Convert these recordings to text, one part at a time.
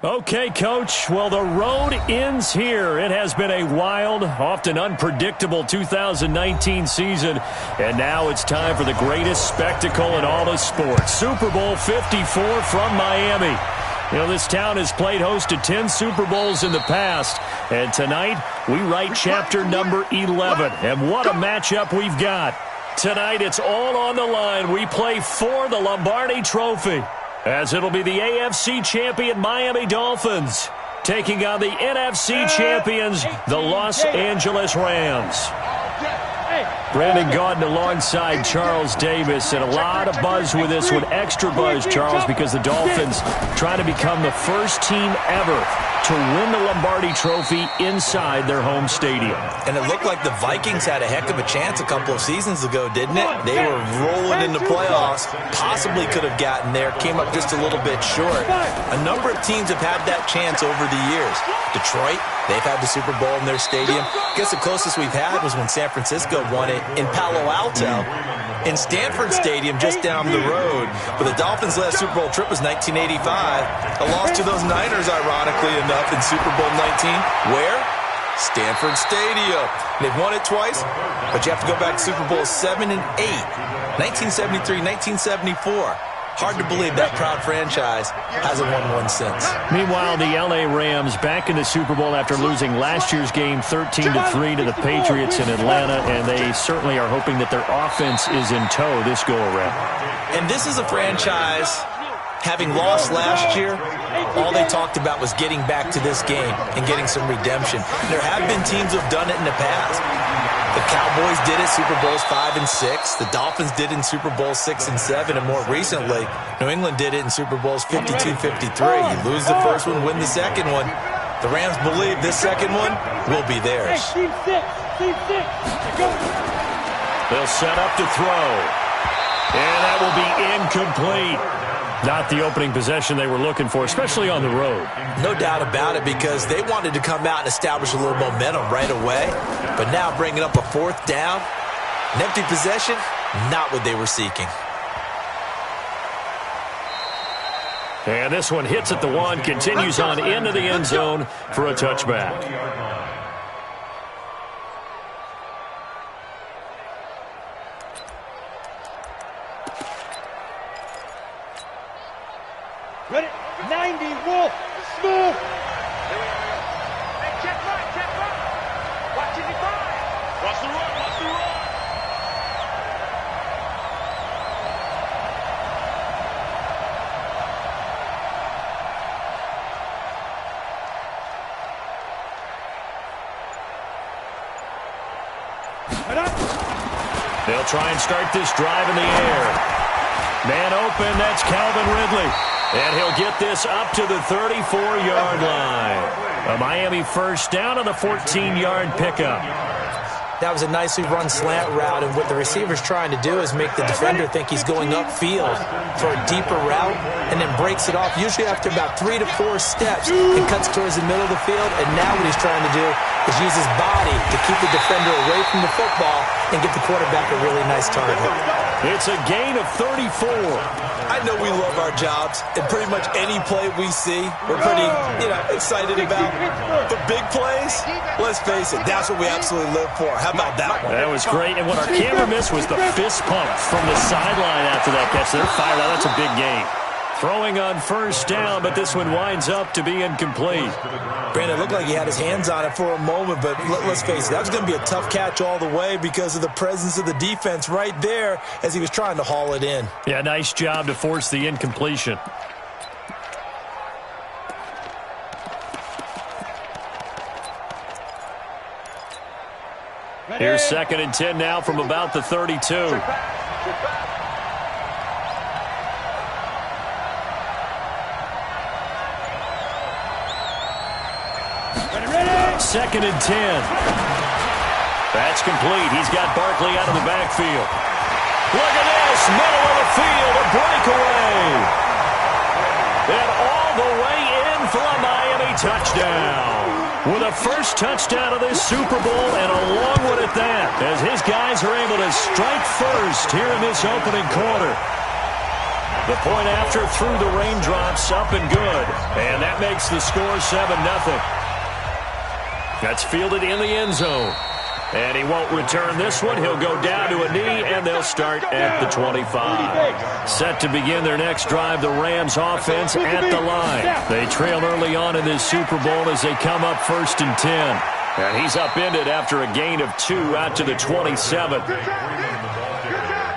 Okay, Coach. Well, the road ends here. It has been a wild, often unpredictable 2019 season. And now it's time for the greatest spectacle in all of sports. Super Bowl 54 from Miami. You know, this town has played host to 10 Super Bowls in the past. And tonight, we write chapter number 11. And what a matchup we've got. Tonight, it's all on the line. We play for the Lombardi Trophy, as it'll be the AFC champion Miami Dolphins taking on the NFC champions, the Los Angeles Rams. Brandon Gaudin alongside Charles Davis, and a lot of buzz with this one. Extra buzz, Charles, because the Dolphins trying to become the first team ever to win the Lombardi Trophy inside their home stadium. And it looked like the Vikings had a heck of a chance a couple of seasons ago, didn't it? They were rolling in the playoffs, possibly could have gotten there, came up just a little bit short. A number of teams have had that chance over the years. Detroit, they've had the Super Bowl in their stadium. I guess the closest we've had was when San Francisco won it in Palo Alto in Stanford Stadium just down the road. But the Dolphins' last Super Bowl trip was 1985. A loss to those Niners, ironically enough, in Super Bowl 19. Where? Stanford Stadium. They've won it twice, but you have to go back to Super Bowl 7 and 8. 1973, 1974. Hard to believe that proud franchise hasn't won one since. Meanwhile, the L.A. Rams back in the Super Bowl after losing last year's game 13-3 to the Patriots in Atlanta, and they certainly are hoping that their offense is in tow this go-around. And this is a franchise, having lost last year, all they talked about was getting back to this game and getting some redemption. There have been teams who have done it in the past. The Cowboys did it Super Bowls 5 and 6. The Dolphins did it in Super Bowls 6 and 7. And more recently, New England did it in Super Bowls 52-53. You lose the first one, win the second one. The Rams believe this second one will be theirs. They'll set up to throw. And that will be incomplete. Not the opening possession they were looking for, especially on the road. No doubt about it, because they wanted to come out and establish a little momentum right away. But now bringing up a fourth down, an empty possession, not what they were seeking. And this one hits at the one, continues on into the end zone for a touchback. Ready? 90, Wolf, smooth. Hey, check right. Watch it, watch the run. They'll try and start this drive in the air. Man open, that's Calvin Ridley. And he'll get this up to the 34-yard line. A Miami first down on the 14-yard pickup. That was a nicely run slant route, and what the receiver's trying to do is make the defender think he's going upfield for a deeper route, and then breaks it off, usually after about 3 to 4 steps, and cuts towards the middle of the field. And now what he's trying to do is use his body to keep the defender away from the football and get the quarterback a really nice target. It's a gain of 34. I know we love our jobs, and pretty much any play we see, we're pretty, excited about. But big plays, let's face it, that's what we absolutely live for. How about that one? That was great, and what our camera missed was the fist pump from the sideline after that catch. They're fired out. That's a big gain. Throwing on first down, but this one winds up to be incomplete. Brandon, it looked like he had his hands on it for a moment, but let's face it, that was going to be a tough catch all the way because of the presence of the defense right there as he was trying to haul it in. Yeah, nice job to force the incompletion. Here's 2nd and 10 now from about the 32. Second and 10. That's complete. He's got Barkley out of the backfield. Look at this. Middle of the field. A breakaway. And all the way in for a Miami touchdown. With a first touchdown of this Super Bowl, and a long one at that, as his guys are able to strike first here in this opening quarter. The point after through the raindrops, up and good. And that makes the score 7-0. That's fielded in the end zone. And he won't return this one. He'll go down to a knee, and they'll start at the 25. Set to begin their next drive, the Rams offense at the line. They trail early on in this Super Bowl as they come up 1st and 10. And he's upended after a gain of 2 out to the 27.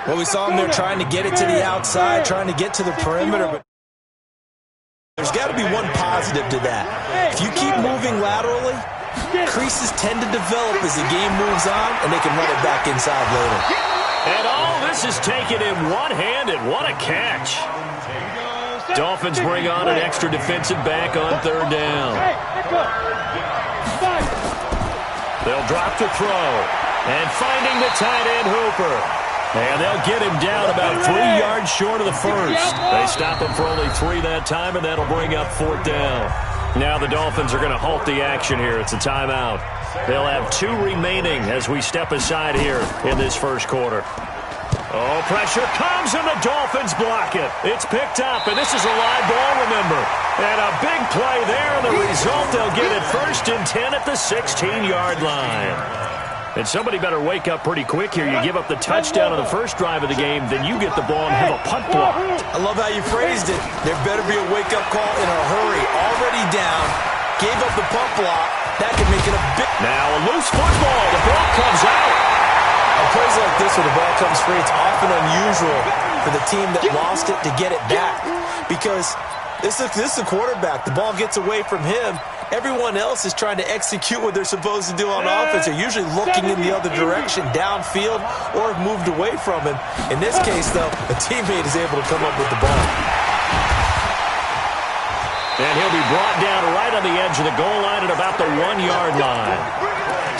Well, we saw him there trying to get it to the outside, trying to get to the perimeter, but there's got to be one positive to that. If you keep moving laterally, creases tend to develop as the game moves on, and they can run it back inside later. And all this is taken in one-handed. What a catch. Dolphins bring on an extra defensive back on 3rd down. They'll drop to throw. And finding the tight end Hooper. And they'll get him down about 3 yards short of the first. They stop him for only 3 that time, and that'll bring up 4th down. Now the Dolphins are going to halt the action here. It's a timeout. They'll have 2 remaining as we step aside here in this first quarter. Oh, pressure comes, and the Dolphins block it. It's picked up, and this is a live ball, remember. And a big play there, and the result, they'll get it 1st and 10 at the 16-yard line. And somebody better wake up pretty quick here. You give up the touchdown on the first drive of the game, then you get the ball and have a punt block. I love how you phrased it. There better be a wake-up call in a hurry. Already down, gave up the punt block. That could make it a big... Now a loose football. The ball comes out. On plays like this where the ball comes free, it's often unusual for the team that lost it to get it back. Because this is a quarterback. The ball gets away from him. Everyone else is trying to execute what they're supposed to do on offense. They're usually looking in the other direction, downfield, or have moved away from him. In this case, though, a teammate is able to come up with the ball. And he'll be brought down right on the edge of the goal line at about the 1-yard line.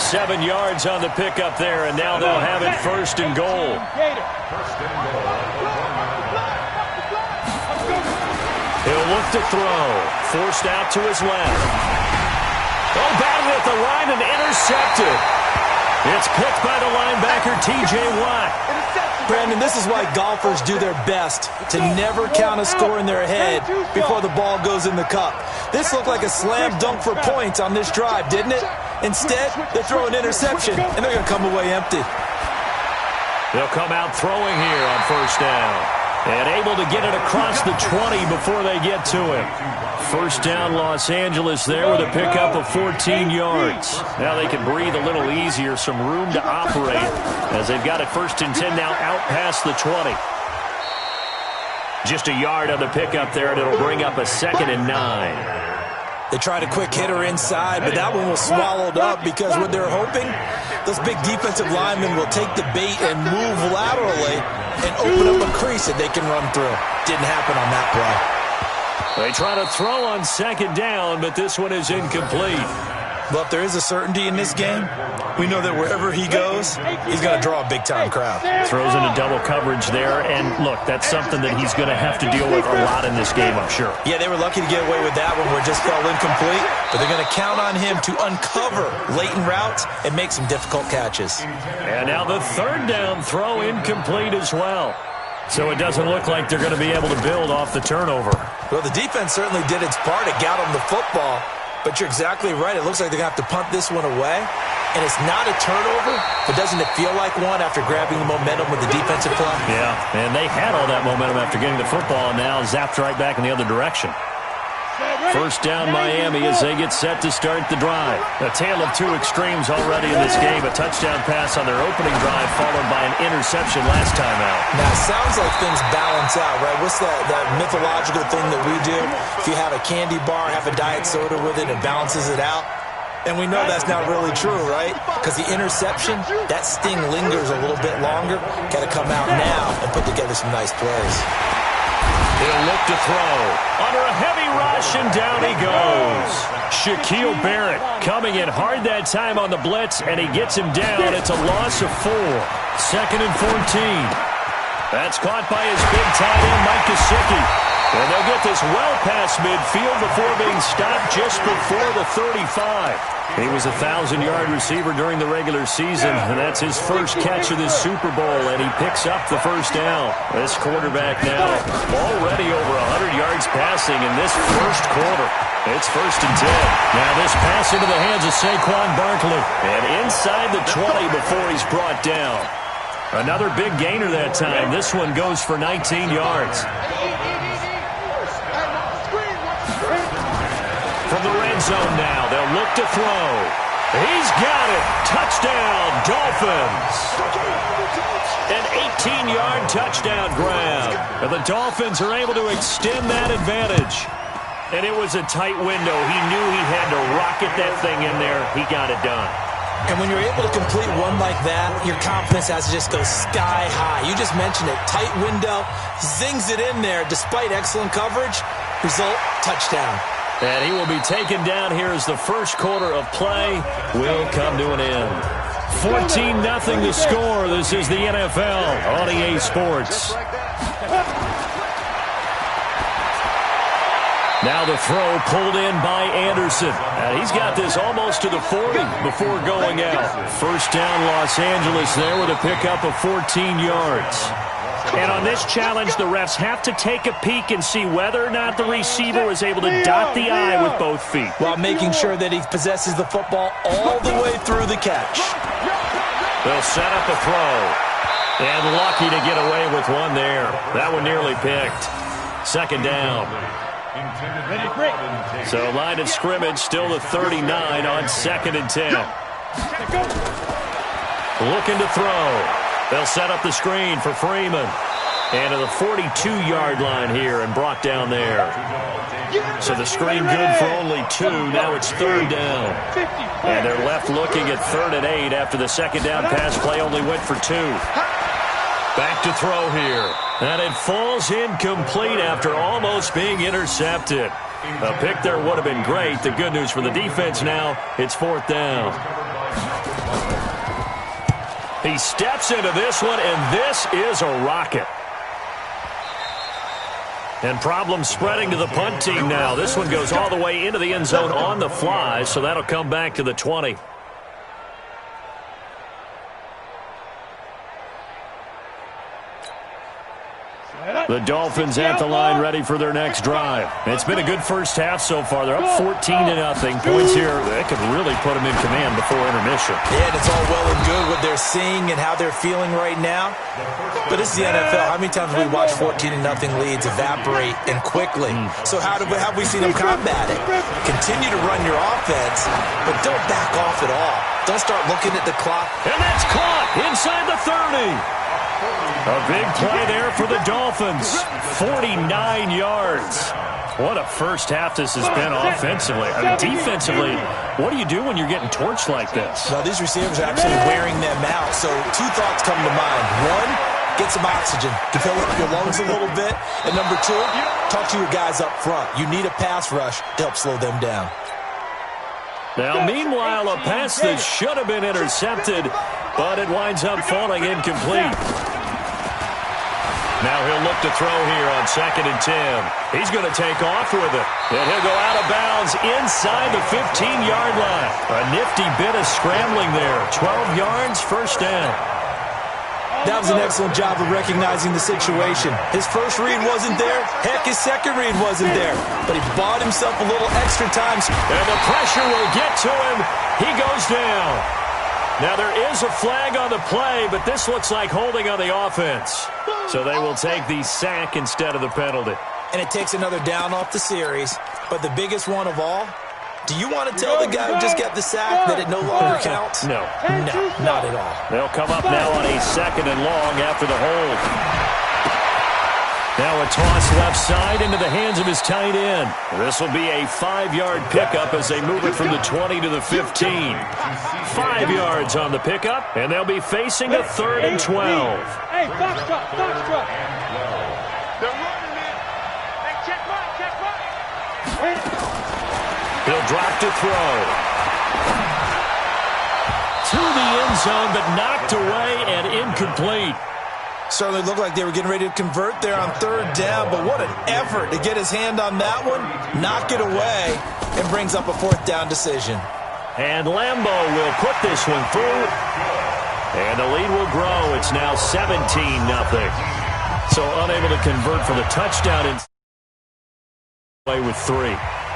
7 yards on the pickup there, and now they'll have it 1st and goal. He'll look to throw. Forced out to his left. Oh, batted at the line and intercepted. It's picked by the linebacker, T.J. Watt. Brandon, this is why golfers do their best to never count a score in their head before the ball goes in the cup. This looked like a slam dunk for points on this drive, didn't it? Instead, they throw an interception, and they're going to come away empty. They'll come out throwing here on 1st down. And able to get it across the 20 before they get to him. 1st down, Los Angeles there with a pickup of 14 yards. Now they can breathe a little easier, some room to operate as they've got it 1st and 10 now out past the 20. Just a yard on the pickup there, and it'll bring up a 2nd and 9. They tried a quick hitter inside, but that one was swallowed up because what they're hoping, those big defensive linemen will take the bait and move laterally and open up a crease that they can run through. Didn't happen on that play. They try to throw on 2nd down, but this one is incomplete. Well, if there is a certainty in this game, we know that wherever he goes, he's going to draw a big-time crowd. Throws into double coverage there, and look, that's something that he's going to have to deal with a lot in this game, I'm sure. Yeah, they were lucky to get away with that one where it just fell incomplete, but they're going to count on him to uncover latent routes and make some difficult catches. And now the 3rd down throw incomplete as well. So it doesn't look like they're going to be able to build off the turnover. Well, the defense certainly did its part. It got them the football. But you're exactly right. It looks like they're going to have to punt this one away. And it's not a turnover, but doesn't it feel like one after grabbing the momentum with the defensive play? Yeah, and they had all that momentum after getting the football, and now zapped right back in the other direction. 1st down Miami as they get set to start the drive. A tale of 2 extremes already in this game. A touchdown pass on their opening drive followed by an interception last time out. Now, it sounds like things balance out, right? What's that mythological thing that we do? If you have a candy bar, have a diet soda with it, it balances it out. And we know that's not really true, right? Because the interception, that sting lingers a little bit longer. Got to come out now and put together some nice plays. He'll look to throw. Under a heavy rush, and down he goes. Shaquille Barrett coming in hard that time on the blitz, and he gets him down. It's a loss of 4. 2nd and 14. That's caught by his big tight end, Mike Gesicki. And they'll get this well past midfield before being stopped just before the 35. He was a 1,000-yard receiver during the regular season, and that's his first catch of this Super Bowl, and he picks up the first down. This quarterback now already over 100 yards passing in this first quarter. It's 1st and 10. Now this pass into the hands of Saquon Barkley, and inside the 20 before he's brought down. Another big gainer that time. This one goes for 19 yards. From the red zone now, they'll look to throw. He's got it. Touchdown, Dolphins. An 18-yard touchdown grab. And the Dolphins are able to extend that advantage. And it was a tight window. He knew he had to rocket that thing in there. He got it done. And when you're able to complete one like that, your confidence has to just go sky high. You just mentioned it. Tight window. Zings it in there despite excellent coverage. Result, touchdown. And he will be taken down here as the first quarter of play will come to an end. 14-0 the score. This is the NFL on EA Sports. Now the throw pulled in by Anderson. And he's got this almost to the 40 before going out. First down Los Angeles there with a pickup of 14 yards. And on this challenge, the refs have to take a peek and see whether or not the receiver was able to dot the I with both feet, while making sure that he possesses the football all the way through the catch. They'll set up a throw. And lucky to get away with one there. That one nearly picked. 2nd down. So line of scrimmage still the 39 on 2nd and 10. Looking to throw. They'll set up the screen for Freeman. And to the 42-yard line here and brought down there. So the screen good for only 2. Now it's 3rd down. And they're left looking at 3rd and 8 after the 2nd down pass play only went for 2. Back to throw here. And it falls incomplete after almost being intercepted. A pick there would have been great. The good news for the defense now, it's 4th down. He steps into this one, and this is a rocket. And problems spreading to the punt team now. This one goes all the way into the end zone on the fly, so that'll come back to the 20. The Dolphins at the line ready for their next drive. It's been a good first half so far. They're up 14-0. Points here that could really put them in command before intermission. Yeah, and it's all well and good what they're seeing and how they're feeling right now. But this is the NFL. How many times have we watched 14-0 leads evaporate and quickly? So how have we seen them combat it? Continue to run your offense, but don't back off at all. Don't start looking at the clock. And that's caught inside the 30. A big play there for the Dolphins. 49 yards. What a first half this has been offensively. I mean, defensively, what do you do when you're getting torched like this? Well, these receivers are actually wearing them out. So 2 thoughts come to mind. 1, get some oxygen, develop your lungs a little bit. And number 2, talk to your guys up front. You need a pass rush to help slow them down. Now, meanwhile, a pass that should have been intercepted, but it winds up falling incomplete. Now he'll look to throw here on 2nd and 10. He's going to take off with it. And he'll go out of bounds inside the 15-yard line. A nifty bit of scrambling there. 12 yards, first down. That was an excellent job of recognizing the situation. His first read wasn't there. Heck, his second read wasn't there. But he bought himself a little extra time. And the pressure will get to him. He goes down. Now there is a flag on the play, but this looks like holding on the offense. So they will take the sack instead of the penalty. And it takes another down off the series. But the biggest one of all, do you want to tell the guy who just got the sack that it no longer counts? No. No, not at all. They'll come up now on a 2nd and long after the hold. Now a toss left side into the hands of his tight end. This will be a 5-yard pickup as they move it from the 20 to the 15. 5 yards on the pickup, and they'll be facing a 3rd and 12. Hey, box truck, box truck. They're running it. Hey, check right. He'll drop to throw. To the end zone, but knocked away and incomplete. Certainly looked like they were getting ready to convert there on third down, but what an effort to get his hand on that one, knock it away, and brings up a fourth down decision. And Lambo will put this one through, and the lead will grow. It's now 17-0. So unable to convert for the touchdown and play with 3.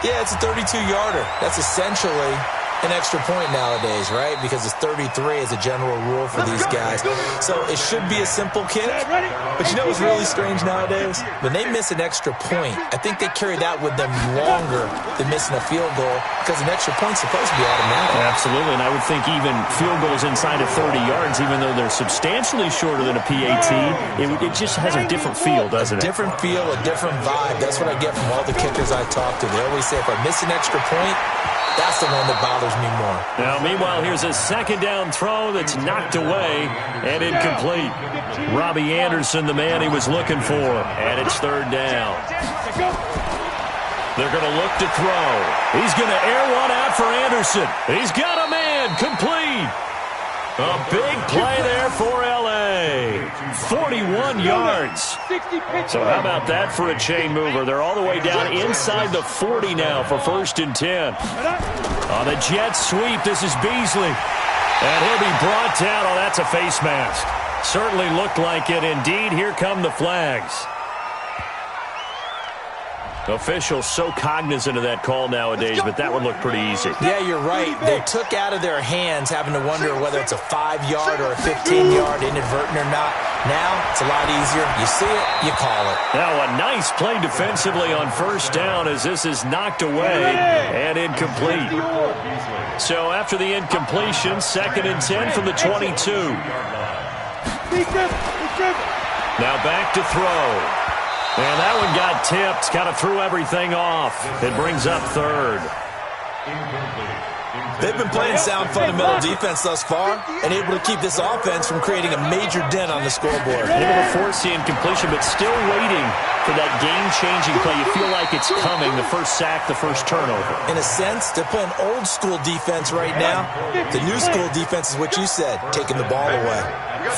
Yeah, it's a 32-yarder. That's essentially an extra point nowadays, right? Because it's 33 as a general rule for these guys. So it should be a simple kick. But you know what's really strange nowadays? When they miss an extra point, I think they carry that with them longer than missing a field goal because an extra point's supposed to be automatic. Absolutely, and I would think even field goals inside of 30 yards, even though they're substantially shorter than a PAT, it just has a different feel, doesn't it? A different feel, a different vibe. That's what I get from all the kickers I talk to. They always say, if I miss an extra point, that's the one that bothers me more. Now, meanwhile, here's a second down throw that's knocked away and incomplete. Robbie Anderson, the man he was looking for, and it's third down. They're going to look to throw. He's going to air one out for Anderson. He's got a man, complete. A big play there for L.A. 41 yards. So how about that for a chain mover? They're all the way down inside the 40 now for 1st and 10. On the jet sweep, this is Beasley. And he'll be brought down. Oh, that's a face mask. Certainly looked like it. Indeed, here come the flags. Officials so cognizant of that call nowadays, but that would look pretty easy. Yeah, you're right. They took out of their hands having to wonder whether it's a 5-yard or a 15-yard inadvertent or not. Now, it's a lot easier. You see it, you call it. Now, a nice play defensively on 1st down as this is knocked away and incomplete. So after the incompletion, 2nd and 10 from the 22. Now back to throw. And that one got tipped, kind of threw everything off. It brings up 3rd. They've been playing sound fundamental defense thus far and able to keep this offense from creating a major dent on the scoreboard. Able to force the incompletion, but still waiting for that game-changing play. You feel like it's coming, the first sack, the first turnover. In a sense, they're playing old-school defense right now. The new-school defense is what you said, taking the ball away.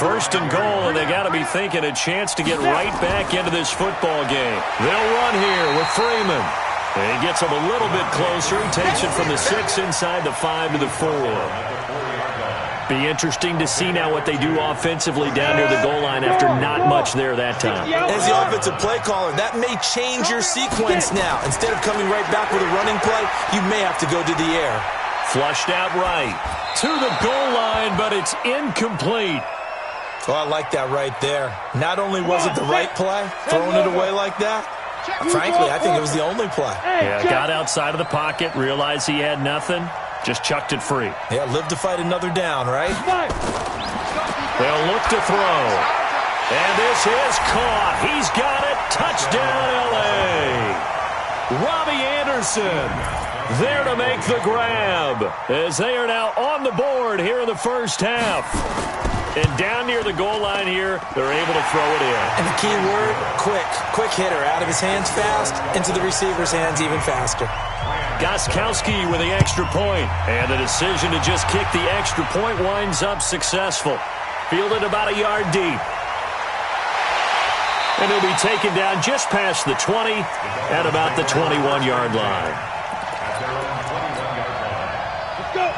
1st and goal, and they got to be thinking a chance to get right back into this football game. They'll run here with Freeman. And he gets him a little bit closer. He takes it from the 6 inside the 5 to the 4. Be interesting to see now what they do offensively down near the goal line after not much there that time. As the offensive play caller, that may change your sequence now. Instead of coming right back with a running play, you may have to go to the air. Flushed out right to the goal line, but it's incomplete. Oh, I like that right there. Not only was it the right play, throwing it away like that, frankly, I think it was the only play. Yeah, got outside of the pocket, realized he had nothing, just chucked it free. Yeah, live to fight another down, right? They'll look to throw. And this is caught. He's got it. Touchdown, L.A. Robbie Anderson there to make the grab as they are now on the board here in the first half. And down near the goal line here, they're able to throw it in. And the key word, quick. Quick hitter. Out of his hands fast, into the receiver's hands even faster. Gostkowski with the extra point. And the decision to just kick the extra point winds up successful. Fielded about a yard deep. And he'll be taken down just past the 20 at about the 21-yard line.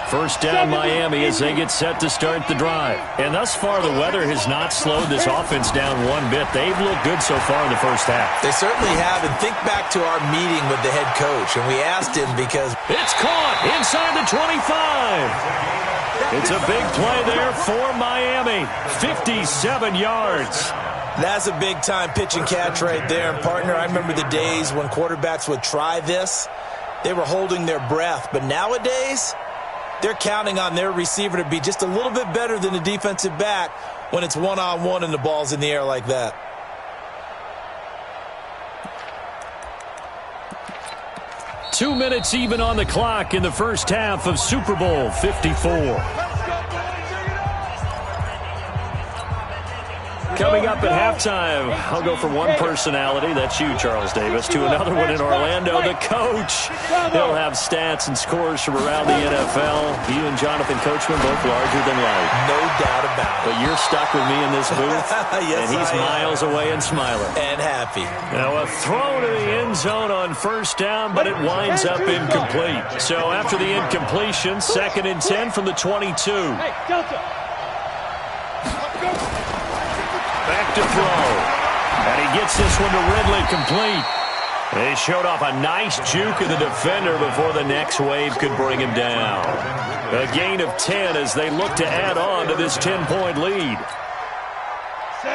First down Miami as they get set to start the drive. And thus far, the weather has not slowed this offense down one bit. They've looked good so far in the first half. They certainly have. And think back to our meeting with the head coach. And we asked him because it's caught inside the 25. It's a big play there for Miami. 57 yards. That's a big-time pitch and catch right there. And, partner, I remember the days when quarterbacks would try this. They were holding their breath. But nowadays, they're counting on their receiver to be just a little bit better than the defensive back when it's one-on-one and the ball's in the air like that. Two minutes even on the clock in the first half of Super Bowl 54. Coming up at halftime, I'll go from one personality, that's you, Charles Davis, to another one in Orlando, the coach. He'll have stats and scores from around the NFL. You and Jonathan Coachman both larger than life. No doubt about it. But you're stuck with me in this booth, yes, and he's miles away and smiling. And happy. Now a throw to the end zone on first down, but it winds up incomplete. So after the incompletion, 2nd and 10 from the 22. Hey, Delta. Back to throw. And he gets this one to Ridley complete. They showed off a nice juke of the defender before the next wave could bring him down. A gain of 10 as they look to add on to this 10-point lead.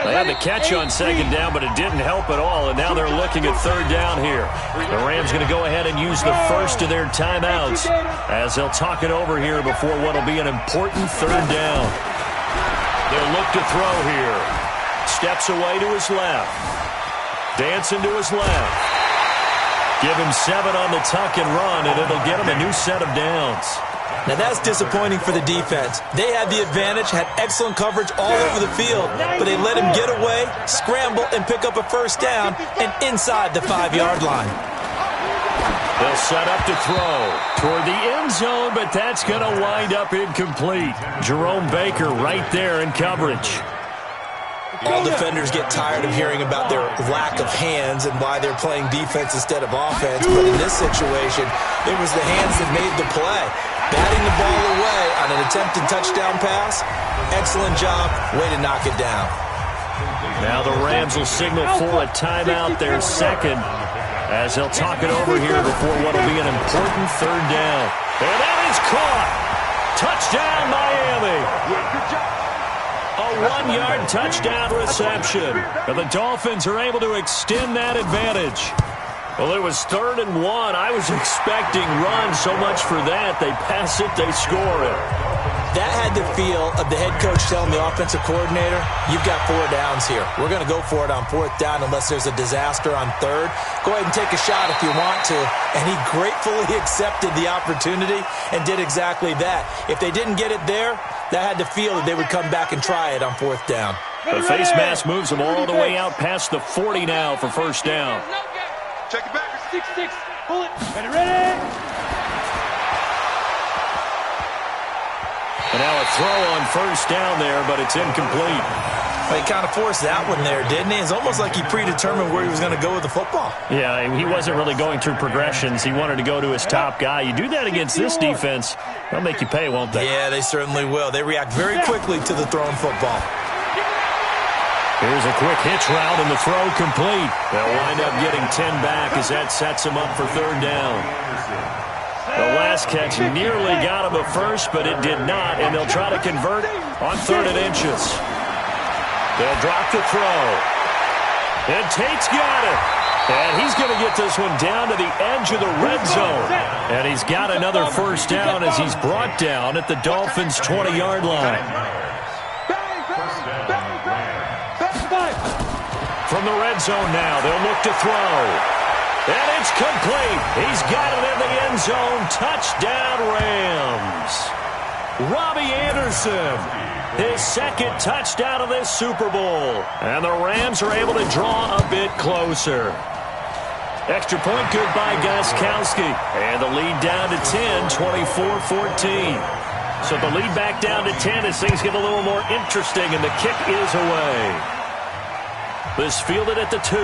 They had the catch on 2nd down, but it didn't help at all, and now they're looking at 3rd down here. The Rams going to go ahead and use the first of their timeouts as they'll talk it over here before what will be an important 3rd down. They'll look to throw here. Steps away to his left. Dancing to his left. Give him 7 on the tuck and run, and it'll get him a new set of downs. Now that's disappointing for the defense. They had the advantage, had excellent coverage all over the field, but they let him get away, scramble, and pick up a first down and inside the 5-yard line. They'll set up to throw toward the end zone, but that's going to wind up incomplete. Jerome Baker right there in coverage. All defenders get tired of hearing about their lack of hands and why they're playing defense instead of offense. But in this situation, it was the hands that made the play. Batting the ball away on an attempted touchdown pass. Excellent job. Way to knock it down. Now the Rams will signal for a timeout, their 2nd, as they'll talk it over here before what will be an important 3rd down. And that is caught. Touchdown, Miami. Good job. A 1-yard touchdown reception. And the Dolphins are able to extend that advantage. Well, it was 3rd and 1. I was expecting run, so much for that. They pass it, they score it. That had the feel of the head coach telling the offensive coordinator, you've got 4 downs here. We're going to go for it on 4th down unless there's a disaster on 3rd. Go ahead and take a shot if you want to. And he gratefully accepted the opportunity and did exactly that. If they didn't get it there, that had the feel that they would come back and try it on 4th down. The face mask moves them all the way out past the 40 now for first down. Check it back. 6-6. Pull it. Ready. And now a throw on first down there, but it's incomplete. Well, he kind of forced that one there, didn't he? It's almost like he predetermined where he was going to go with the football. Yeah, he wasn't really going through progressions. He wanted to go to his top guy. You do that against this defense, they'll make you pay, won't they? Yeah, they certainly will. They react very quickly to the thrown football. Here's a quick hitch route, and the throw complete. They'll wind up getting 10 back as that sets them up for 3rd down. The last catch nearly got him a first, but it did not, and they'll try to convert on 3rd and inches. They'll drop the throw. And Tate's got it. And he's going to get this one down to the edge of the red zone. And he's got another first down as he's brought down at the Dolphins' 20-yard line. From the red zone now, they'll look to throw. And it's complete. He's got it in the end zone. Touchdown, Rams. Robbie Anderson, his 2nd touchdown of this Super Bowl. And the Rams are able to draw a bit closer. Extra point good by Gostkowski. And the lead down to 10, 24-14. So the lead back down to 10 as things get a little more interesting, and the kick is away. This fielded at the 2.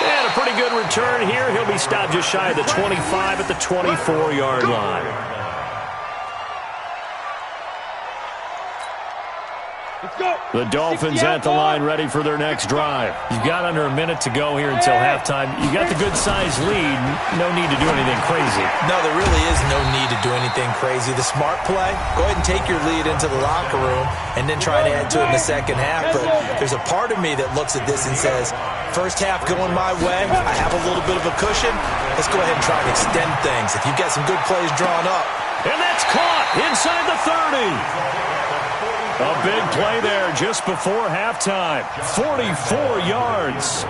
And a pretty good return here. He'll be stopped just shy of the 25 at the 24-yard line. The Dolphins at the line ready for their next drive. You've got under a minute to go here until halftime. You've got the good-sized lead. No need to do anything crazy. No, there really is no need to do anything crazy. The smart play, go ahead and take your lead into the locker room and then try to add to it in the second half. But there's a part of me that looks at this and says, first half going my way, I have a little bit of a cushion. Let's go ahead and try and extend things. If you've got some good plays drawn up. And that's caught inside the 30. A big play there just before halftime. 44 yards.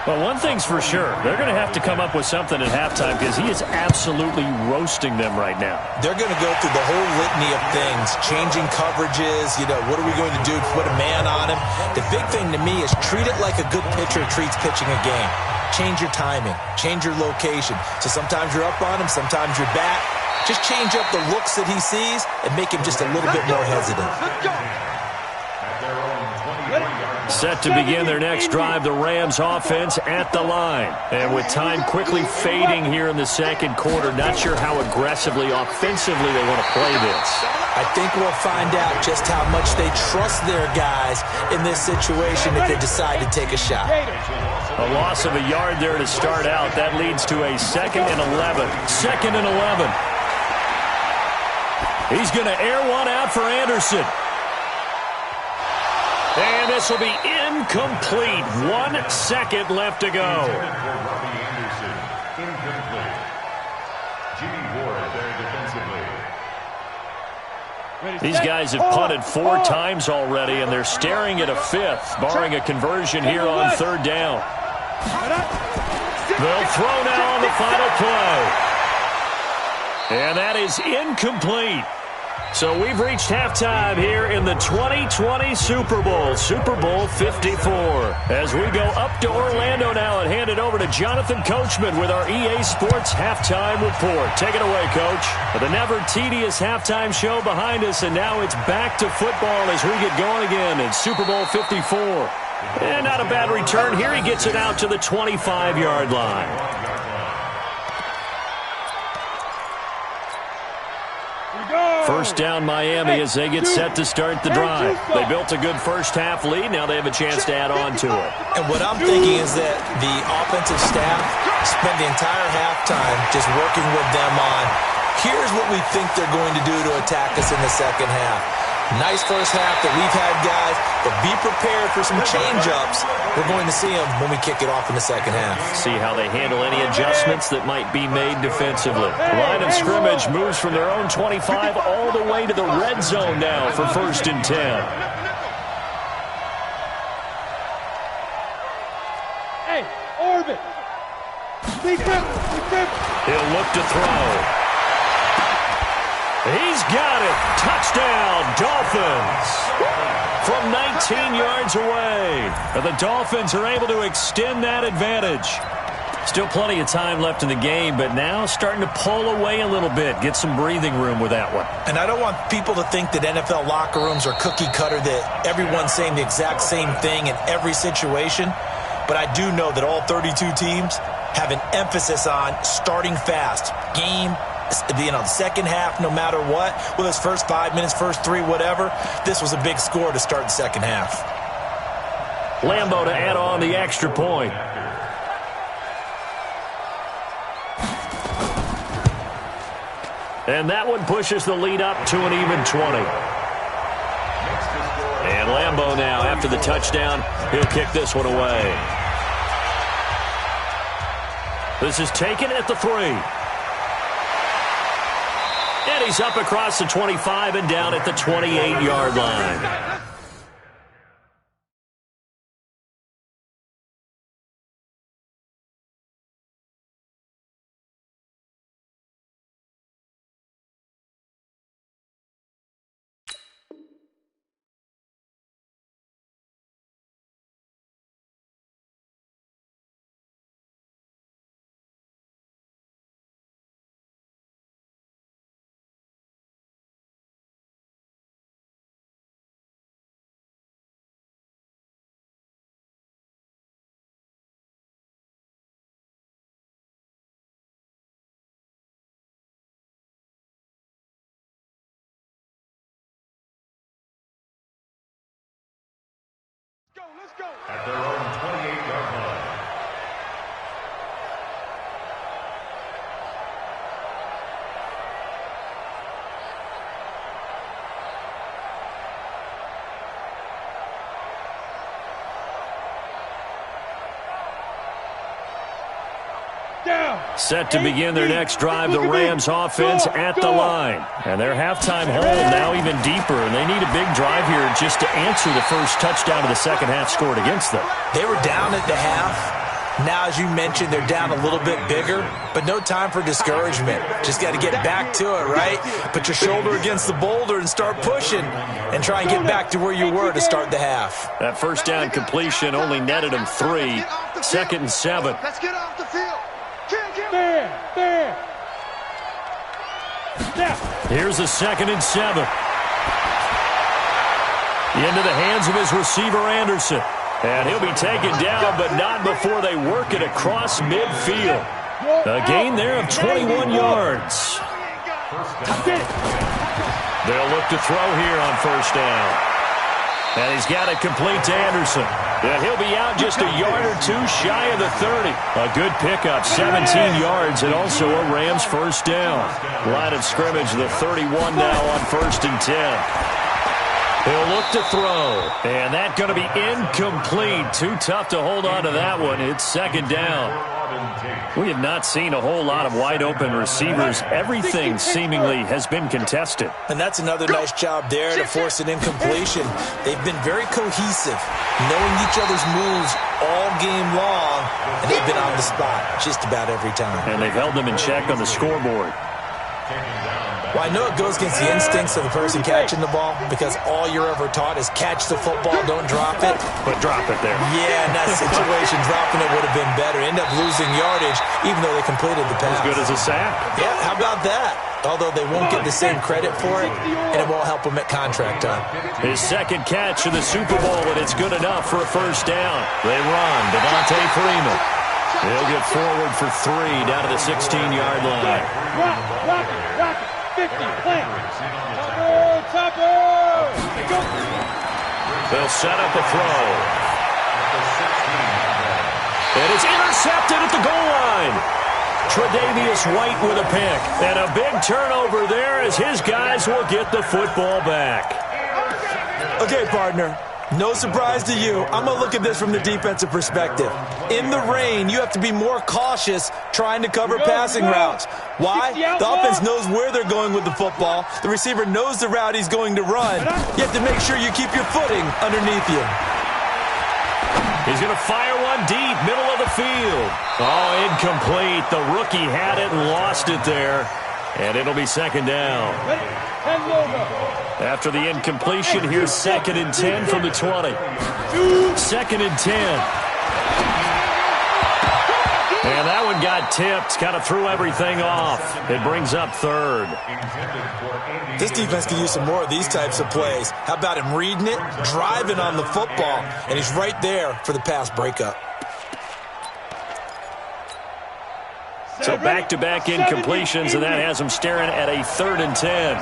Well, one thing's for sure. They're going to have to come up with something at halftime because he is absolutely roasting them right now. They're going to go through the whole litany of things, changing coverages, what are we going to do to put a man on him? The big thing to me is treat it like a good pitcher treats pitching a game. Change your timing, change your location. So sometimes you're up on him, sometimes you're back. Just change up the looks that he sees and make him just a little bit more hesitant. Set to begin their next drive, the Rams offense at the line. And with time quickly fading here in the second quarter, not sure how aggressively, offensively they want to play this. I think we'll find out just how much they trust their guys in this situation if they decide to take a shot. A loss of a yard there to start out. That leads to a 2nd and 11. 2nd and 11. He's going to air one out for Anderson. And this will be incomplete. 1 second left to go. These guys have punted 4 times already, and they're staring at a 5th, barring a conversion here on 3rd down. They'll throw now on the final play. And that is incomplete. So we've reached halftime here in the 2020 Super Bowl, Super Bowl 54. As we go up to Orlando now and hand it over to Jonathan Coachman with our EA Sports Halftime Report. Take it away, Coach. The never tedious halftime show behind us, and now it's back to football as we get going again in Super Bowl 54. And not a bad return here. He gets it out to the 25-yard line. First down Miami as they get set to start the drive. They built a good first-half lead. Now they have a chance to add on to it. And what I'm thinking is that the offensive staff spent the entire halftime just working with them on, here's what we think they're going to do to attack us in the second half. Nice first half that we've had, guys, but be prepared for some change-ups. We're going to see them when we kick it off in the second half. See how they handle any adjustments that might be made defensively. Line of scrimmage moves from their own 25 all the way to the red zone now for 1st and 10. Hey, Orbit. He'll look to throw. He's got it. Touchdown, Dolphins. From 19 yards away. The Dolphins are able to extend that advantage. Still plenty of time left in the game, but now starting to pull away a little bit. Get some breathing room with that one. And I don't want people to think that NFL locker rooms are cookie cutter, that everyone's saying the exact same thing in every situation. But I do know that all 32 teams have an emphasis on starting fast. Game, the second half, no matter what, whether it's first 5 minutes, first 3, whatever, this was a big score to start the second half. Lambeau to add on the extra point. And that one pushes the lead up to an even 20. And Lambeau now, after the touchdown, he'll kick this one away. This is taken at the 3. And he's up across the 25 and down at the 28-yard line. Let's go. At their own 28-yard line. Set to begin their next drive, the Rams offense at the line. And their halftime hole now even deeper, and they need a big drive here just to answer the first touchdown of the second half scored against them. They were down at the half, Now, as you mentioned, they're down a little bit bigger, but no time for discouragement. Just got to get back to it, right? Put your shoulder against the boulder and start pushing and try and get back to where you were to start the half. That first down completion only netted him 3. 2nd and 7. Let's get off the field. There. Here's a 2nd and 7. Into the hands of his receiver, Anderson. And he'll be taken down, but not before they work it across midfield. A gain there of 21 yards. They'll look to throw here on first down. And he's got it complete to Anderson. And he'll be out just a yard or two shy of the 30. A good pickup, 17 yards, and also a Rams first down. Line of scrimmage, the 31 now on 1st and 10. He'll look to throw, and that's going to be incomplete. Too tough to hold on to that one. It's 2nd down. We have not seen a whole lot of wide-open receivers. Everything seemingly has been contested. And that's another nice job there to force an incompletion. They've been very cohesive, knowing each other's moves all game long, and they've been on the spot just about every time. And they've held them in check on the scoreboard. Well, I know it goes against the instincts of the person catching the ball because all you're ever taught is catch the football, don't drop it. But drop it there. Yeah, in that situation, dropping it would have been better. End up losing yardage, even though they completed the pass. As good as a sack. Yeah, how about that? Although they won't get the same credit for it, and it won't help them at contract time. His 2nd catch in the Super Bowl, and it's good enough for a first down. They run. Devontae Freeman. He'll get forward for 3 down to the 16-yard line. Rock it. 50, plant. Topper. They'll set up a throw. And it's intercepted at the goal line. Tre'Davious White with a pick. And a big turnover there as his guys will get the football back. Okay, partner. No surprise to you. I'm going to look at this from the defensive perspective. In the rain, you have to be more cautious trying to cover passing routes. Why? The offense knows where they're going with the football. The receiver knows the route he's going to run. You have to make sure you keep your footing underneath you. He's going to fire one deep, middle of the field. Oh, incomplete. The rookie had it and lost it there. And it'll be 2nd down. After the incompletion, here's 2nd and 10 from the 20. 2nd and 10. And that one got tipped, kind of threw everything off. It brings up 3rd. This defense can use some more of these types of plays. How about him reading it, driving on the football, and he's right there for the pass breakup. So back-to-back incompletions, and that has him staring at a 3rd and 10.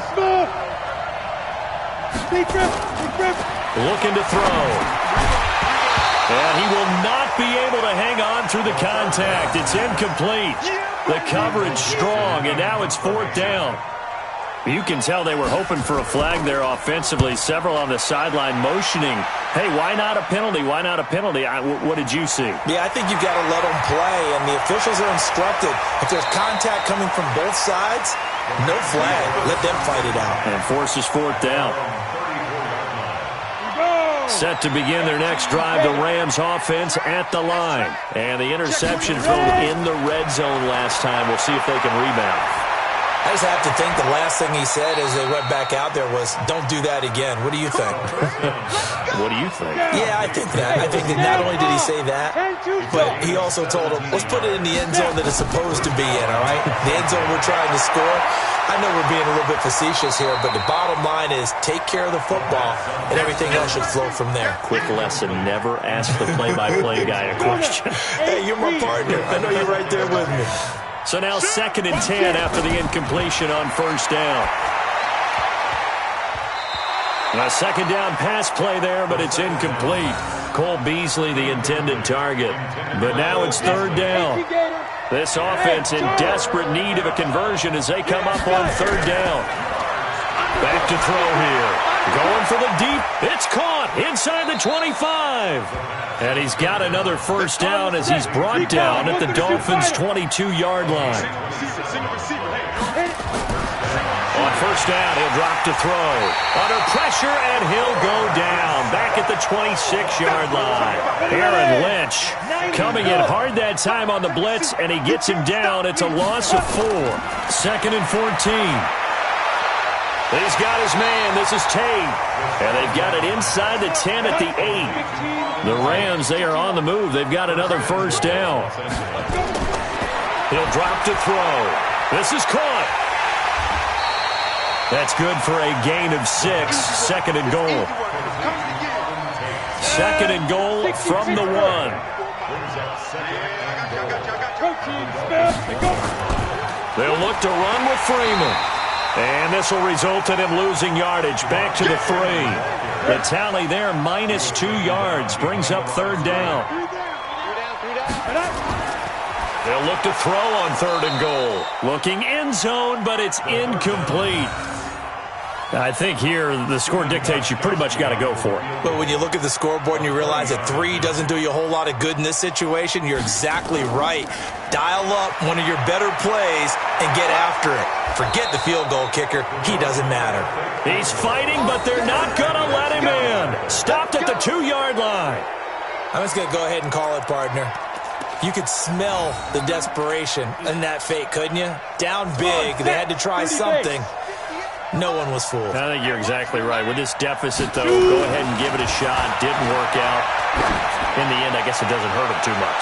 Looking to throw. And he will not be able to hang on through the contact. It's incomplete. The coverage strong, and now it's 4th down. You can tell they were hoping for a flag there offensively. Several on the sideline motioning, hey, why not a penalty? Why not a penalty? What did you see? Yeah, I think you've got to let them play, and the officials are instructed. If there's contact coming from both sides, no flag. Let them fight it out. And forces 4th down. Set to begin their next drive, the Rams offense at the line. And the interception thrown in the red zone last time. We'll see if they can rebound. I just have to think the last thing he said as they went back out there was, don't do that again. What do you think? What do you think? Yeah, I think that. I think that not only did he say that, but he also told him, let's put it in the end zone that it's supposed to be in, all right? The end zone we're trying to score. I know we're being a little bit facetious here, but the bottom line is take care of the football, and everything else should flow from there. Quick lesson, never ask the play-by-play guy a question. Hey, you're my partner. I know you're right there with me. So now 2nd and 10 after the incompletion on first down. A 2nd down pass play there, but it's incomplete. Cole Beasley, the intended target. But now it's 3rd down. This offense in desperate need of a conversion as they come up on 3rd down. Back to throw here. Going for the deep. It's caught inside the 25. And he's got another first down as he's brought down at the Dolphins' 22-yard line. On first down. He'll drop to throw. Under pressure, and he'll go down. Back at the 26-yard line. Aaron Lynch coming in hard that time on the blitz, and he gets him down. It's a loss of 4. 2nd and 14. He's got his man. This is Tate. And they've got it inside the 10 at the 8. The Rams, they are on the move. They've got another first down. He'll drop to throw. This is caught. That's good for a gain of 6. 2nd and goal. 2nd and goal from the 1. They'll look to run with Freeman. And this will result in him losing yardage. Back to the 3. The tally there, -2 yards. Brings up 3rd down. They'll look to throw on 3rd and goal. Looking end zone, but it's incomplete. I think here the score dictates you pretty much got to go for it. But when you look at the scoreboard and you realize that 3 doesn't do you a whole lot of good in this situation, you're exactly right. Dial up one of your better plays and get after it. Forget the field goal kicker. He doesn't matter. He's fighting, but they're not going to let him in. Stopped at the 2-yard line. I'm just going to go ahead and call it, partner. You could smell the desperation in that fake, couldn't you? Down big. They had to try something. No one was fooled. I think you're exactly right. With this deficit, though, go ahead and give it a shot. Didn't work out. In the end, I guess it doesn't hurt him too much.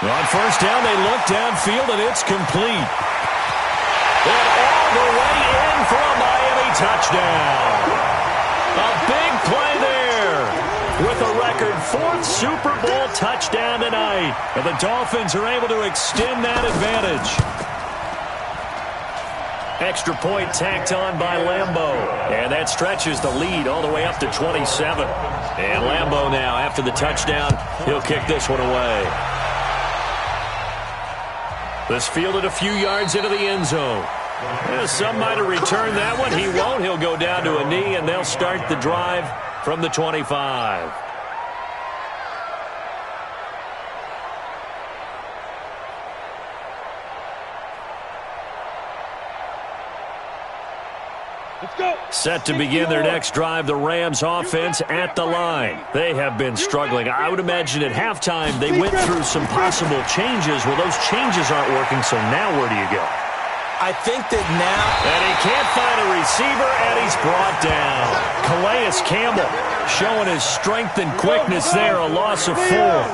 On first down, they look downfield, and it's complete. And all the way in for a Miami touchdown. A big play there. With a record 4th Super Bowl touchdown tonight. And the Dolphins are able to extend that advantage. Extra point tacked on by Lambeau. And that stretches the lead all the way up to 27. And Lambeau now, after the touchdown, he'll kick this one away. This fielded a few yards into the end zone. Some might have returned that one. He won't. He'll go down to a knee, and they'll start the drive from the 25. Set to begin their next drive, the Rams offense at the line. They have been struggling. I would imagine at halftime they went through some possible changes. Well, those changes aren't working, so now where do you go? I think that now... And he can't find a receiver, and he's brought down. Calais Campbell showing his strength and quickness there, a loss of 4.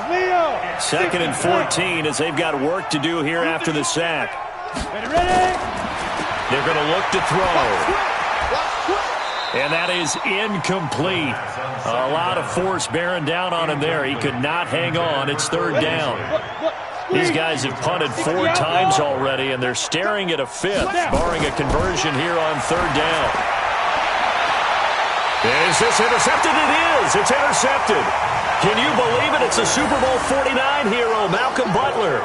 2nd and 14 as they've got work to do here after the sack. They're going to look to throw. And that is incomplete. A lot of force bearing down on him there. He could not hang on. It's 3rd down. These guys have punted 4 times already, and they're staring at a 5th, barring a conversion here on 3rd down. Is this intercepted? It is. It's intercepted. Can you believe it? It's a Super Bowl 49 hero, Malcolm Butler.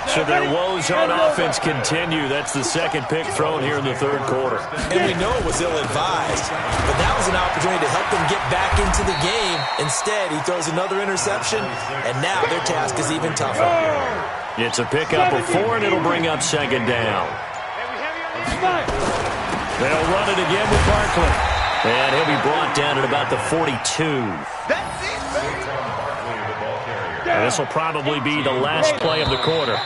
So their woes on offense continue. That's the 2nd pick thrown here in the 3rd quarter. And we know it was ill-advised, but that was an opportunity to help them get back into the game. Instead, he throws another interception, and now their task is even tougher. It's a pickup of 4, and it'll bring up 2nd down. They'll run it again with Barkley. And he'll be brought down at about the 42. And this will probably be the last play of the quarter.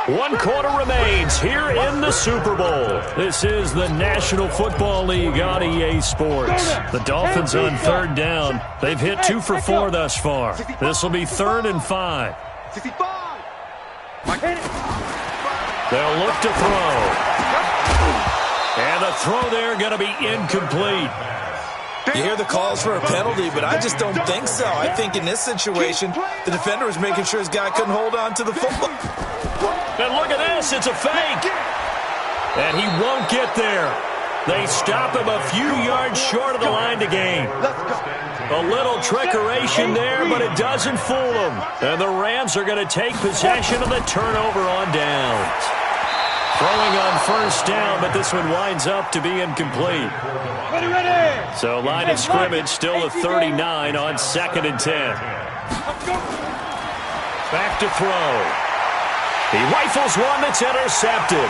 1 quarter remains here in the Super Bowl. This is the National Football League on EA Sports. The Dolphins on 3rd down. They've hit 2 for 4 thus far. This will be 3rd and 5. They'll look to throw. And the throw there going to be incomplete. You hear the calls for a penalty, but I just don't think so. I think in this situation, the defender was making sure his guy couldn't hold on to the football. And look at this. It's a fake. And he won't get there. They stop him a few yards short of the line to gain. A little trickeration there, but it doesn't fool them. And the Rams are going to take possession of the turnover on downs. Throwing on first down, but this one winds up to be incomplete. So line of scrimmage still a 39 on 2nd and 10. Back to throw. He rifles one that's intercepted.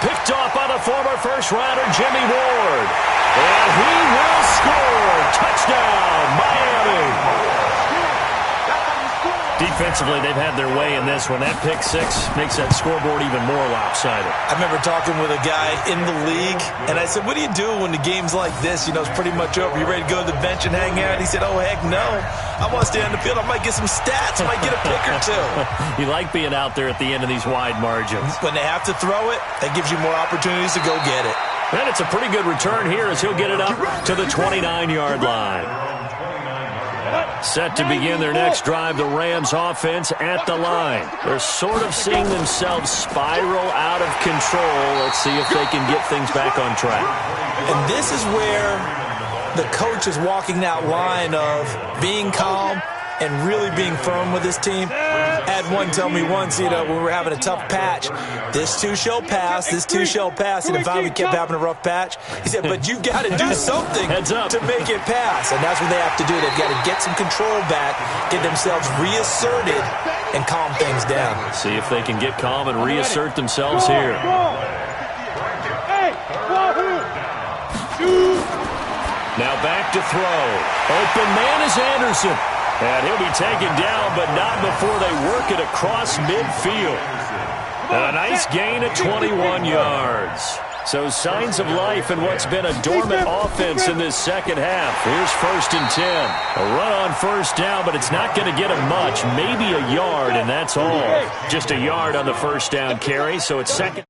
Picked off by the former first-rounder Jimmy Ward. And he will score. Touchdown, Miami. Defensively, they've had their way in this one. That pick six makes that scoreboard even more lopsided. I remember talking with a guy in the league, and I said, what do you do when the game's like this? You know, it's pretty much over. You ready to go to the bench and hang out? He said, oh, heck no. I want to stay on the field. I might get some stats. I might get a pick or two. You like being out there at the end of these wide margins. When they have to throw it, that gives you more opportunities to go get it. And it's a pretty good return here as he'll get it up to the 29-yard line. Set to begin their next drive, the Rams offense at the line. They're sort of seeing themselves spiral out of control. Let's see if they can get things back on track. And this is where the coach is walking that line of being calm and really being firm with his team. I had one tell me once, you know, when we were having a tough patch, this too shall pass, this too shall pass, and finally we kept having a rough patch. He said, but you've got to do something to make it pass, and that's what they have to do. They've got to get some control back, get themselves reasserted, and calm things down. See if they can get calm and reassert themselves here. Now back to throw. Open man is Anderson. And he'll be taken down, but not before they work it across midfield. A nice gain of 21 yards. So signs of life in what's been a dormant offense in this second half. Here's 1st and 10. A run on first down, but it's not going to get him much. Maybe a yard, and that's all. Just a yard on the first down carry, so it's second.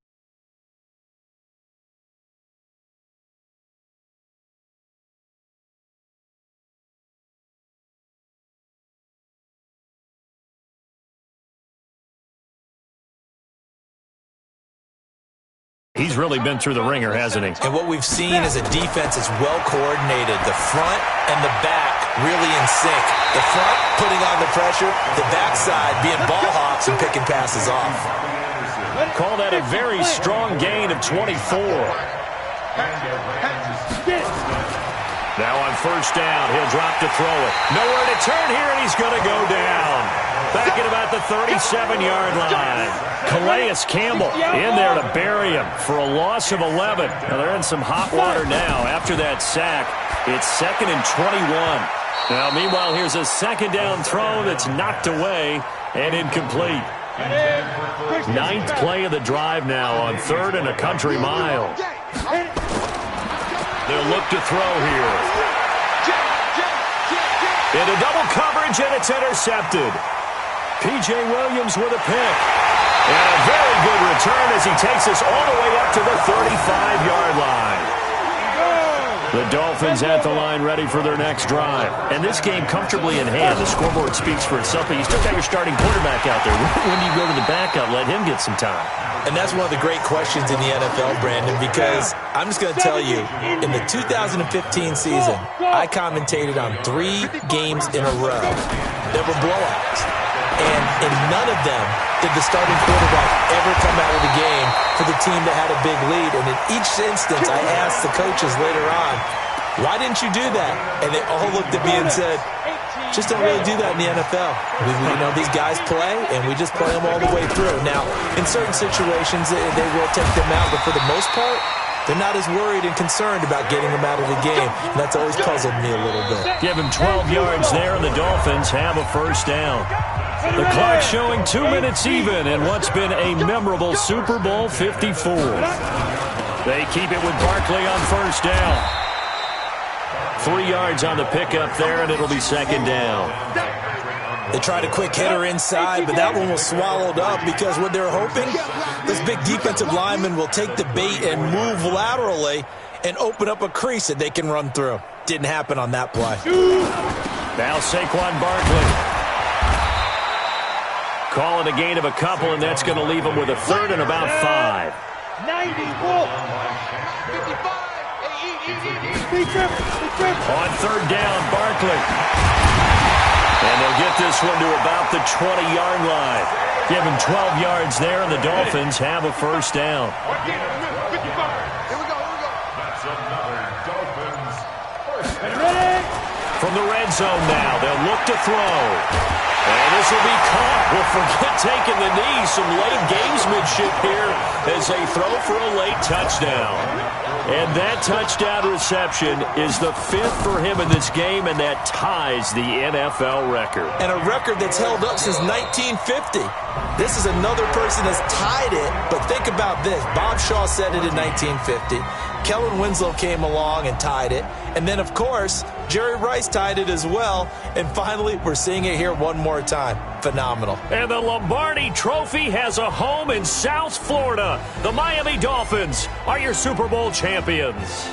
He's really been through the ringer, hasn't he? And what we've seen is a defense that's well coordinated. The front and the back really in sync. The front putting on the pressure, the backside being ball hawks and picking passes off. Call that a very strong gain of 24. Now on first down, he'll drop to throw it. Nowhere to turn here, and he's going to go down. Back at about the 37-yard line. Calais Campbell in there to bury him for a loss of 11. Now they're in some hot water now. After that sack, it's 2nd and 21. Now, meanwhile, here's a second down throw that's knocked away and incomplete. 9th play of the drive now on 3rd and a country mile. They'll look to throw here. Into double coverage, and it's intercepted. P.J. Williams with a pick. And a very good return as he takes us all the way up to the 35-yard line. The Dolphins at the line ready for their next drive. And this game comfortably in hand. The scoreboard speaks for itself, but you still got your starting quarterback out there. When do you go to the backup? Let him get some time. And that's one of the great questions in the NFL, Brandon, because I'm just going to tell you, in the 2015 season, I commentated on 3 games in a row. There were blowouts. And in none of them did the starting quarterback ever come out of the game for the team that had a big lead. And in each instance, I asked the coaches later on, why didn't you do that? And they all looked at me and said, just don't really do that in the NFL. You know, these guys play, and we just play them all the way through. Now, in certain situations, they will take them out, but for the most part, they're not as worried and concerned about getting them out of the game. And that's always puzzled me a little bit. Give him 12 yards there, and the Dolphins have a first down. The clock showing 2 minutes even in what's been a memorable Super Bowl 54. They keep it with Barkley on first down. 3 yards on the pickup there, and it'll be second down. They tried a quick hitter inside, but that one was swallowed up because what they're hoping, this big defensive lineman will take the bait and move laterally and open up a crease that they can run through. Didn't happen on that play. Now Saquon Barkley. Calling a gain of a couple, and that's going to leave him with a 3rd and about 5. 90, 55. On 3rd down, Barkley. And they'll get this one to about the 20-yard line. Give him 12 yards there, and the Dolphins have a first down. That's another Dolphins first down. From the red zone now, they'll look to throw. And this will be caught. Well, forget taking the knee. Some late gamesmanship here as they throw for a late touchdown. And that touchdown reception is the 5th for him in this game, and that ties the NFL record. And a record that's held up since 1950. This is another person that's tied it, but think about this. Bob Shaw said it in 1950. Kellen Winslow came along and tied it. And then, of course, Jerry Rice tied it as well. And finally, we're seeing it here one more time. Phenomenal. And the Lombardi Trophy has a home in South Florida. The Miami Dolphins are your Super Bowl champions.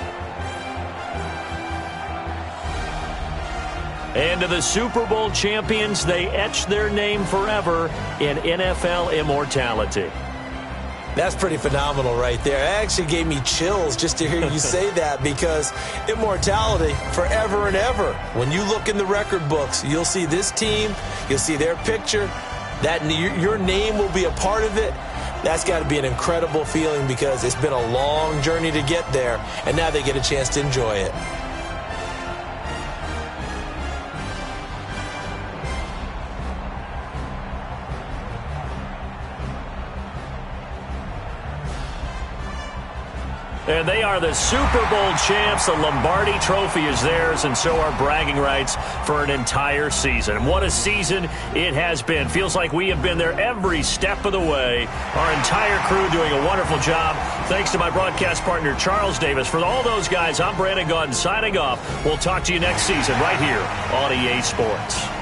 And to the Super Bowl champions, they etch their name forever in NFL immortality. That's pretty phenomenal right there. It actually gave me chills just to hear you say that, because immortality forever and ever. When you look in the record books, you'll see this team, you'll see their picture, that your name will be a part of it. That's got to be an incredible feeling, because it's been a long journey to get there, and now they get a chance to enjoy it. And they are the Super Bowl champs. The Lombardi Trophy is theirs, and so are bragging rights for an entire season. What a season it has been. Feels like we have been there every step of the way. Our entire crew doing a wonderful job. Thanks to my broadcast partner, Charles Davis. For all those guys, I'm Brandon Gaudin signing off. We'll talk to you next season right here on EA Sports.